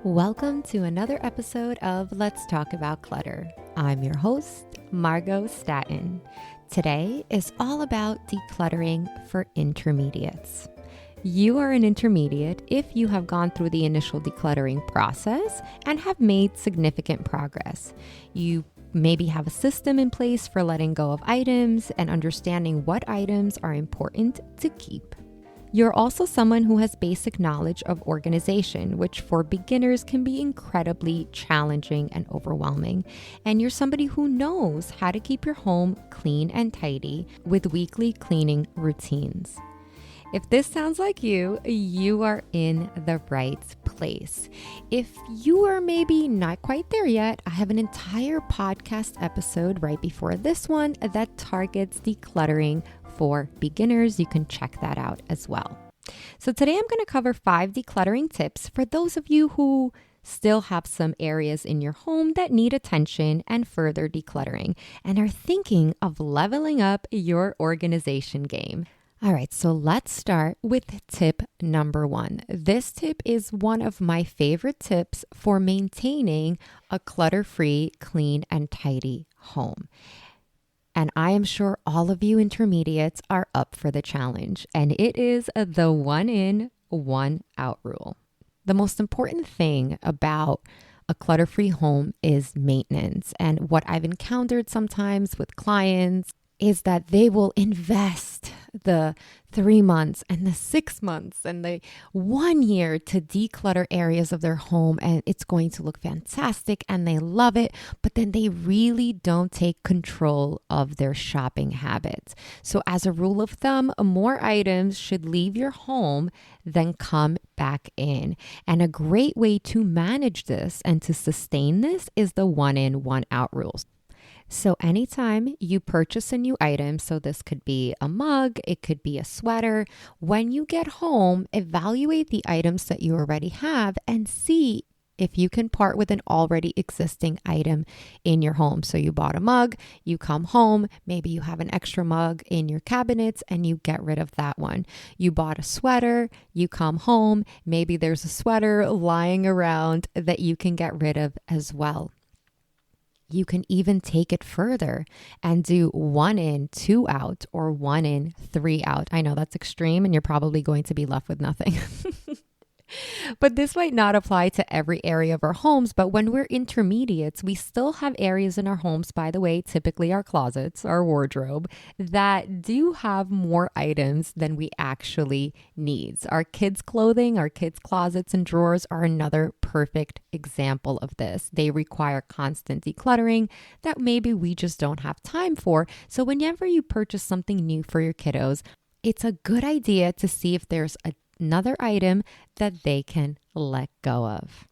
Welcome to another episode of Let's Talk About Clutter. I'm your host, Margo Staten. Today is all about decluttering for intermediates. You are an intermediate if you have gone through the initial decluttering process and have made significant progress. You maybe have a system in place for letting go of items and understanding what items are important to keep. You're also someone who has basic knowledge of organization, which for beginners can be incredibly challenging and overwhelming. And you're somebody who knows how to keep your home clean and tidy with weekly cleaning routines. If this sounds like you, you are in the right place. If you are maybe not quite there yet, I have an entire podcast episode right before this one that targets decluttering for beginners. You can check that out as well. So today I'm going to cover 5 decluttering tips for those of you who still have some areas in your home that need attention and further decluttering and are thinking of leveling up your organization game. All right, so let's start with tip number 1. This tip is one of my favorite tips for maintaining a clutter-free, clean, and tidy home. And I am sure all of you intermediates are up for the challenge, and it is the 1 in, 1 out rule. The most important thing about a clutter-free home is maintenance. And what I've encountered sometimes with clients is that they will invest the 3 months and the 6 months and the 1 year to declutter areas of their home, and it's going to look fantastic and they love it, but then they really don't take control of their shopping habits. So as a rule of thumb, more items should leave your home than come back in. And a great way to manage this and to sustain this is the 1 in, 1 out rules. So anytime you purchase a new item, so this could be a mug, it could be a sweater, when you get home, evaluate the items that you already have and see if you can part with an already existing item in your home. So you bought a mug, you come home, maybe you have an extra mug in your cabinets and you get rid of that one. You bought a sweater, you come home, maybe there's a sweater lying around that you can get rid of as well. You can even take it further and do 1 in, 2 out, or 1 in, 3 out. I know that's extreme and you're probably going to be left with nothing. But this might not apply to every area of our homes, but when we're intermediates, we still have areas in our homes, by the way, typically our closets, our wardrobe, that do have more items than we actually need. Our kids' clothing, our kids' closets and drawers are another perfect example of this. They require constant decluttering that maybe we just don't have time for. So whenever you purchase something new for your kiddos, it's a good idea to see if there's another item that they can let go of.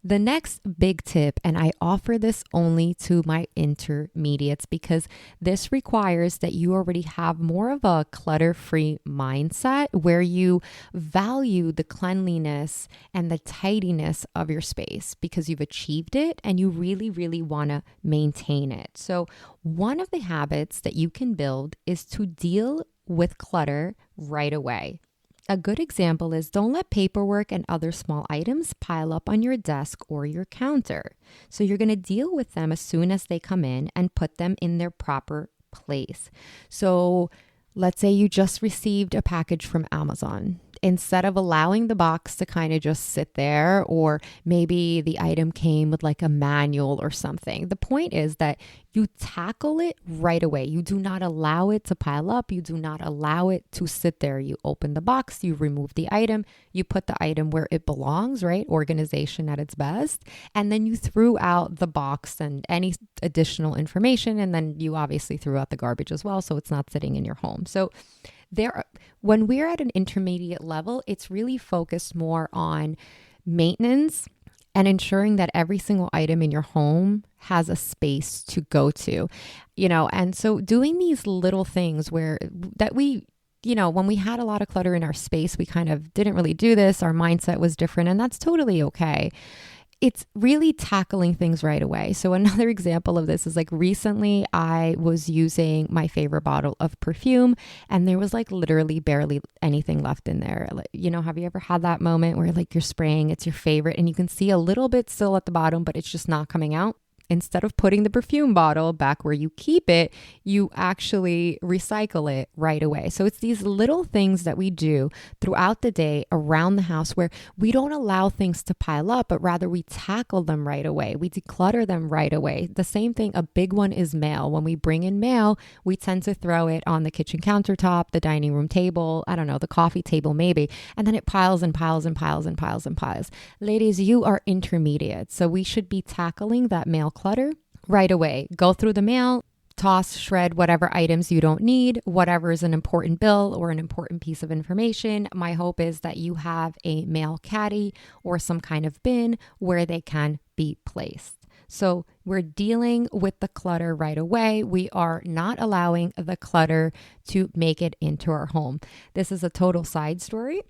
The next big tip, and I offer this only to my intermediates because this requires that you already have more of a clutter-free mindset where you value the cleanliness and the tidiness of your space because you've achieved it and you really, really want to maintain it. So one of the habits that you can build is to deal with clutter right away. A good example is don't let paperwork and other small items pile up on your desk or your counter. So you're going to deal with them as soon as they come in and put them in their proper place. So let's say you just received a package from Amazon. Instead of allowing the box to kind of just sit there, or maybe the item came with like a manual or something. The point is that you tackle it right away. You do not allow it to pile up. You do not allow it to sit there. You open the box, you remove the item, you put the item where it belongs, right? Organization at its best. And then you threw out the box and any additional information. And then you obviously threw out the garbage as well. So it's not sitting in your home. So when we're at an intermediate level, it's really focused more on maintenance and ensuring that every single item in your home has a space to go to, and so doing these little things when we had a lot of clutter in our space, we kind of didn't really do this. Our mindset was different, and that's totally okay. it's really tackling things right away. So another example of this is like recently I was using my favorite bottle of perfume and there was like literally barely anything left in there. Like, have you ever had that moment where like you're spraying, it's your favorite and you can see a little bit still at the bottom, but it's just not coming out? Instead of putting the perfume bottle back where you keep it, you actually recycle it right away. So it's these little things that we do throughout the day around the house where we don't allow things to pile up, but rather we tackle them right away. We declutter them right away. The same thing, a big one is mail. When we bring in mail, we tend to throw it on the kitchen countertop, the dining room table, I don't know, the coffee table maybe, and then it piles and piles and piles and piles and piles. Ladies, you are intermediate, so we should be tackling that mail clutter right away. Go through the mail, toss, shred whatever items you don't need, whatever is an important bill or an important piece of information. My hope is that you have a mail caddy or some kind of bin where they can be placed. So we're dealing with the clutter right away. We are not allowing the clutter to make it into our home. This is a total side story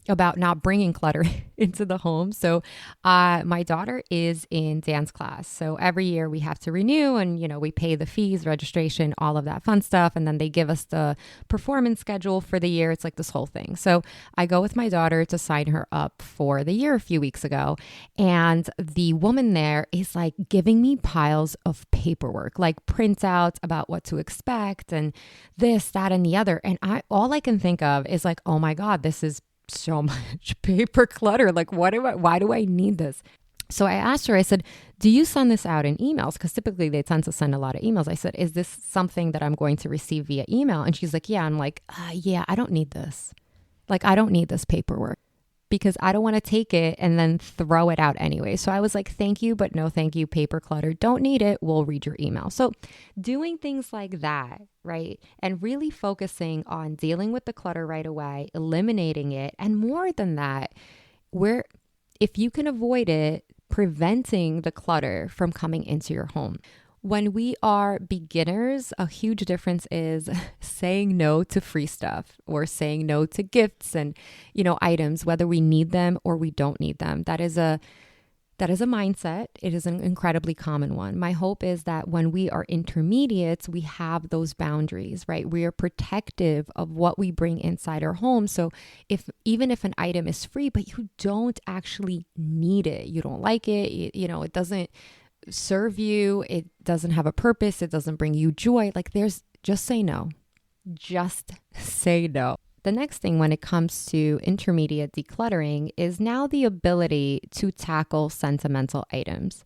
about not bringing clutter into the home. So my daughter is in dance class. So every year we have to renew and, we pay the fees, registration, all of that fun stuff. And then they give us the performance schedule for the year. It's like this whole thing. So I go with my daughter to sign her up for the year a few weeks ago. And the woman there is like giving me piles of paperwork, like printouts about what to expect and this, that, and the other. And all I can think of is like, oh my God, this is so much paper clutter. Like, why do I need this? So I asked her, I said, do you send this out in emails? Because typically they tend to send a lot of emails. I said, is this something that I'm going to receive via email? And she's like, yeah. I'm like, yeah, I don't need this. Like, I don't need this paperwork because I don't want to take it and then throw it out anyway. So I was like, thank you, but no thank you, paper clutter. Don't need it. We'll read your email. So doing things like that, right? And really focusing on dealing with the clutter right away, eliminating it. And more than that, if you can avoid it, preventing the clutter from coming into your home. When we are beginners, a huge difference is saying no to free stuff or saying no to gifts and, items, whether we need them or we don't need them. That is a mindset. It is an incredibly common one. My hope is that when we are intermediates, we have those boundaries, right? We are protective of what we bring inside our home. So even if an item is free, but you don't actually need it, you don't like it, it doesn't serve you, it doesn't have a purpose, it doesn't bring you joy, just say no. Just say no. The next thing when it comes to intermediate decluttering is now the ability to tackle sentimental items.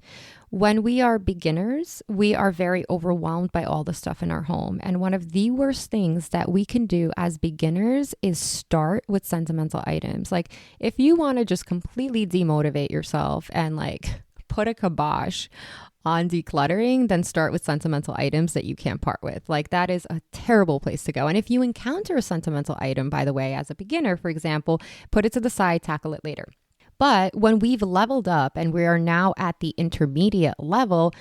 When we are beginners, we are very overwhelmed by all the stuff in our home. And one of the worst things that we can do as beginners is start with sentimental items. Like if you want to just completely demotivate yourself and put a kibosh on decluttering, then start with sentimental items that you can't part with. That is a terrible place to go. And if you encounter a sentimental item, by the way, as a beginner, for example, put it to the side, tackle it later. But when we've leveled up and we are now at the intermediate level,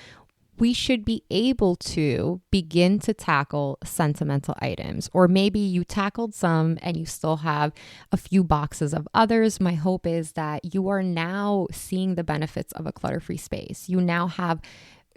we should be able to begin to tackle sentimental items. Or maybe you tackled some and you still have a few boxes of others. My hope is that you are now seeing the benefits of a clutter-free space. You now have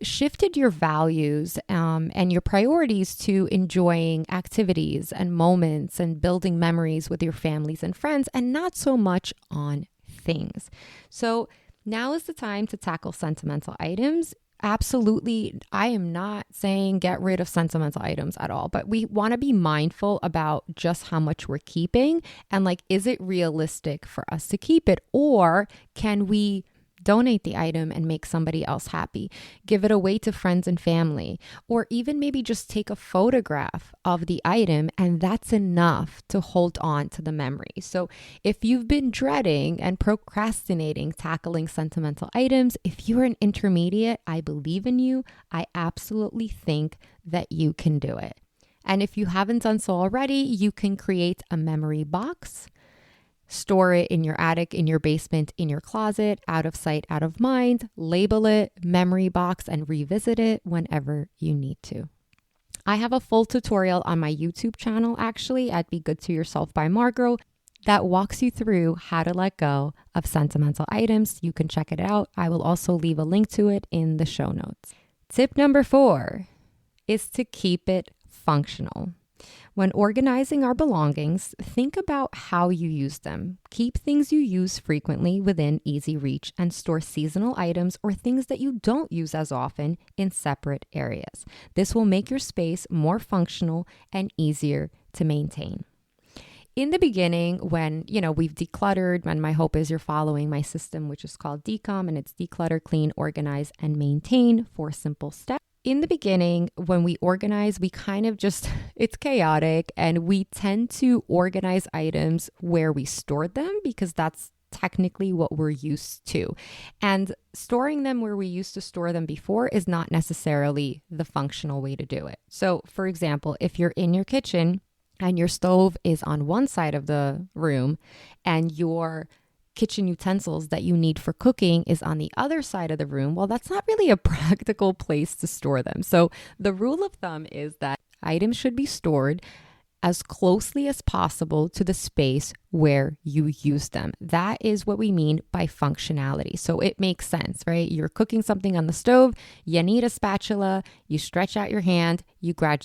shifted your values and your priorities to enjoying activities and moments and building memories with your families and friends, and not so much on things. So now is the time to tackle sentimental items. Absolutely. I am not saying get rid of sentimental items at all, but we want to be mindful about just how much we're keeping and is it realistic for us to keep it, or can we donate the item and make somebody else happy, give it away to friends and family, or even maybe just take a photograph of the item and that's enough to hold on to the memory. So if you've been dreading and procrastinating tackling sentimental items, if you're an intermediate, I believe in you. I absolutely think that you can do it. And if you haven't done so already, you can create a memory box. Store it in your attic, in your basement, in your closet, out of sight, out of mind. Label it memory box and revisit it whenever you need to. I have a full tutorial on my YouTube channel, actually, at Be Good to Yourself by Margo. that walks you through how to let go of sentimental items. You can check it out. I will also leave a link to it in the show notes. Tip number 4 is to keep it functional. When organizing our belongings, think about how you use them. Keep things you use frequently within easy reach and store seasonal items or things that you don't use as often in separate areas. This will make your space more functional and easier to maintain. In the beginning, when, we've decluttered, and my hope is you're following my system, which is called Decom, and it's declutter, clean, organize, and maintain, 4 simple steps. In the beginning, when we organize, we kind of it's chaotic, and we tend to organize items where we stored them because that's technically what we're used to. And storing them where we used to store them before is not necessarily the functional way to do it. So, for example, if you're in your kitchen, and your stove is on one side of the room and your kitchen utensils that you need for cooking is on the other side of the room, well, that's not really a practical place to store them. So the rule of thumb is that items should be stored as closely as possible to the space where you use them. That is what we mean by functionality. So it makes sense, right? You're cooking something on the stove, you need a spatula, you stretch out your hand, you grab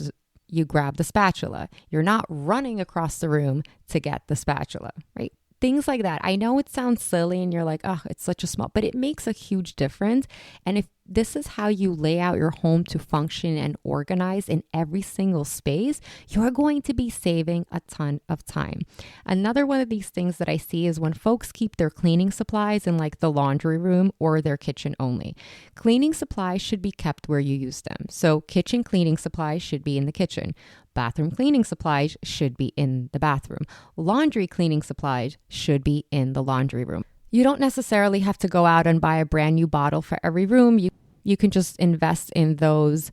the spatula. You're not running across the room to get the spatula, right? Things like that. I know it sounds silly and you're like, oh, it's such a small, but it makes a huge difference. And if this is how you lay out your home to function and organize in every single space, you're going to be saving a ton of time. Another one of these things that I see is when folks keep their cleaning supplies in like the laundry room or their kitchen only. Cleaning supplies should be kept where you use them. So kitchen cleaning supplies should be in the kitchen. Bathroom cleaning supplies should be in the bathroom. Laundry cleaning supplies should be in the laundry room. You don't necessarily have to go out and buy a brand new bottle for every room. You can just invest in those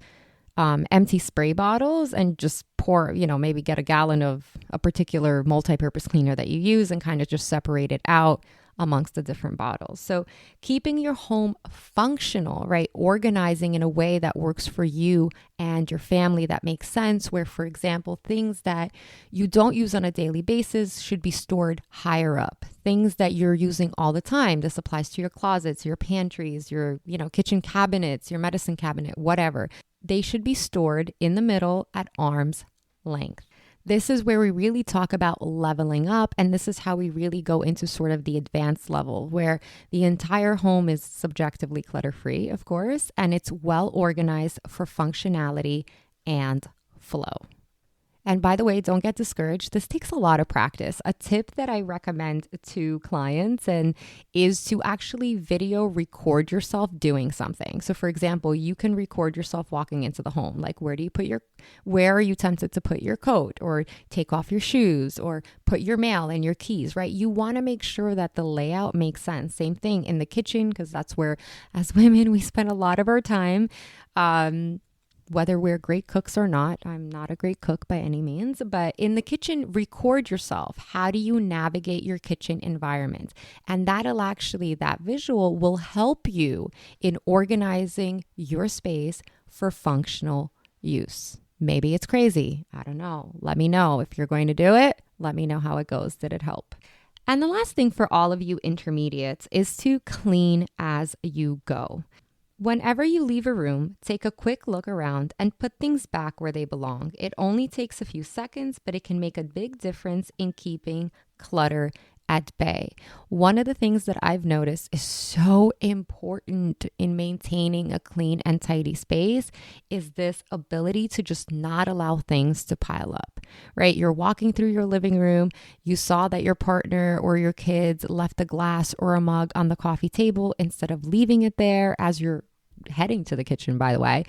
empty spray bottles and just pour, maybe get a gallon of a particular multi-purpose cleaner that you use and kind of just separate it out amongst the different bottles. So keeping your home functional, right? Organizing in a way that works for you and your family that makes sense, where, for example, things that you don't use on a daily basis should be stored higher up. Things that you're using all the time. This applies to your closets, your pantries, your, kitchen cabinets, your medicine cabinet, whatever. They should be stored in the middle at arm's length. This is where we really talk about leveling up, and this is how we really go into sort of the advanced level where the entire home is subjectively clutter-free, of course, and it's well organized for functionality and flow. And by the way, don't get discouraged. This takes a lot of practice. A tip that I recommend to clients is to actually video record yourself doing something. So for example, you can record yourself walking into the home. Like where are you tempted to put your coat or take off your shoes or put your mail and your keys, right? You want to make sure that the layout makes sense. Same thing in the kitchen, because that's where, as women, we spend a lot of our time. Whether we're great cooks or not. I'm not a great cook by any means, but in the kitchen, record yourself. How do you navigate your kitchen environment? And that visual will help you in organizing your space for functional use. Maybe it's crazy. I don't know. Let me know. If you're going to do it, let me know how it goes. Did it help? And the last thing for all of you intermediates is to clean as you go. Whenever you leave a room, take a quick look around and put things back where they belong. It only takes a few seconds, but it can make a big difference in keeping clutter at bay. One of the things that I've noticed is so important in maintaining a clean and tidy space is this ability to just not allow things to pile up, right? You're walking through your living room, you saw that your partner or your kids left a glass or a mug on the coffee table. Instead of leaving it there as you're heading to the kitchen, by the way,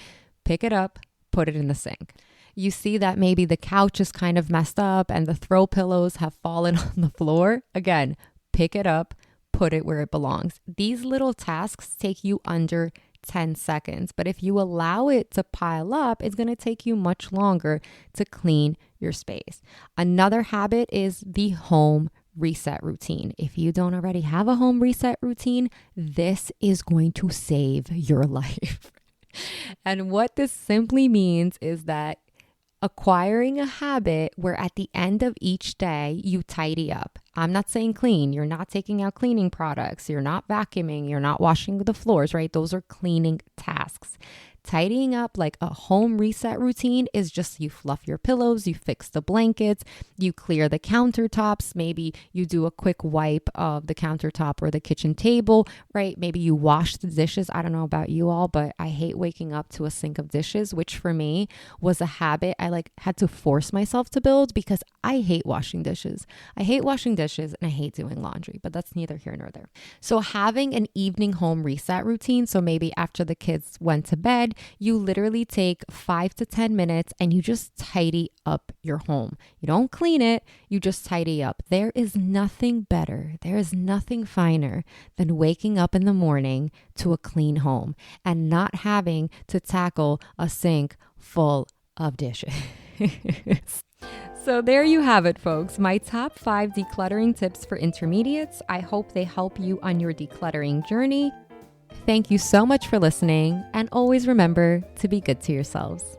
pick it up, put it in the sink. You see that maybe the couch is kind of messed up and the throw pillows have fallen on the floor. Again, pick it up, put it where it belongs. These little tasks take you under 10 seconds, but if you allow it to pile up, it's going to take you much longer to clean your space. Another habit is the home reset routine. If you don't already have a home reset routine, this is going to save your life. And what this simply means is that Acquiring a habit where at the end of each day, you tidy up. I'm not saying clean. You're not taking out cleaning products. You're not vacuuming. You're not washing the floors, right? Those are cleaning tasks. Tidying up like a home reset routine is just you fluff your pillows, you fix the blankets, you clear the countertops. Maybe you do a quick wipe of the countertop or the kitchen table, right? Maybe you wash the dishes. I don't know about you all, but I hate waking up to a sink of dishes, which for me was a habit I had to force myself to build because I hate washing dishes. I hate washing dishes and I hate doing laundry, but that's neither here nor there. So having an evening home reset routine, so maybe after the kids went to bed, you literally take 5 to 10 minutes and you just tidy up your home. You don't clean it, you just tidy up. There is nothing better, there is nothing finer than waking up in the morning to a clean home and not having to tackle a sink full of dishes. So there you have it, folks. My top 5 decluttering tips for intermediates. I hope they help you on your decluttering journey. Thank you so much for listening, and always remember to be good to yourselves.